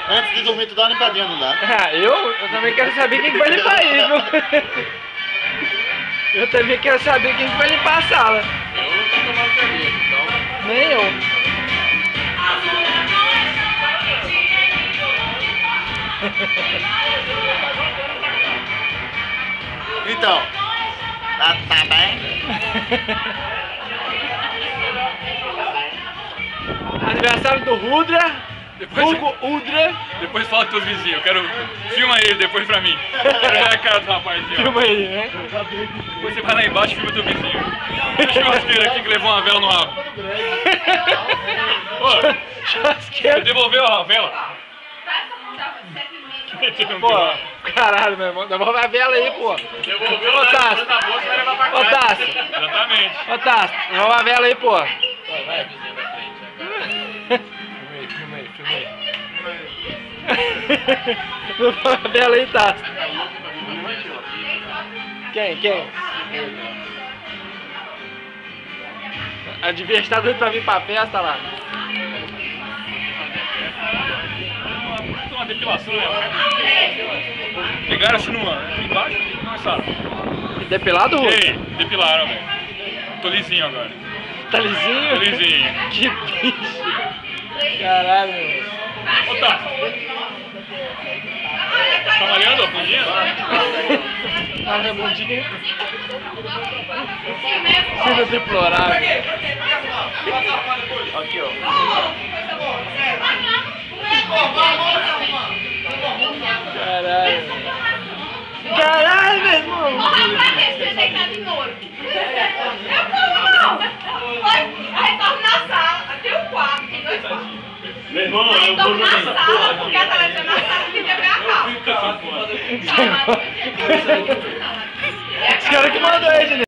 Antes de dormir, tu dá uma limpadinha, não dá? Eu também quero saber quem vai limpar aí, viu? Eu também quero saber quem vai limpar a sala. Eu não tô tomando cerveja, então. Nem eu. Então, tá bem? Aniversário do Rudra. Hugo Udra. Depois fala com teus vizinhos, eu quero. Filma ele depois pra mim. Quero ver a cara do rapazinho. Filma aí, né? Depois você vai lá embaixo e filma teu vizinho. Olha o churrasqueiro aqui que levou uma vela no rabo. Pô, Churrasqueiro. você devolveu a vela? Pô, caralho, meu irmão. Devolve a vela aí, pô. Devolveu Ô, Tassi. na bolsa e vai levar pra Ô, casa. Tassi. Exatamente. Ô, Tassi. Devolve a vela aí, pô. Vai, vizinho da frente. Filma aí. Devolve a vela aí, Tassi. Quem? Adivinha, está doido pra vir pra festa lá. Uma depilação, né? Pegaram assim embaixo e começaram. Depilado, Rô? Ei, depilaram, velho. Tô lisinho agora. Tá lisinho? Tô lisinho. Que bicho. Caralho, meu. Ô, tá. Tá malhando a bundinha? Tá na bundinha. Filho deplorável. Aqui, ó. Caralho, meu irmão. Pra que você deitado de novo? Eu não. Retorno na sala, até o quarto, tem 2 quartos. Meu irmão, Retorno na sala, porque a televisão na sala tem que ver a calça. Os caras que mandam aí, gente.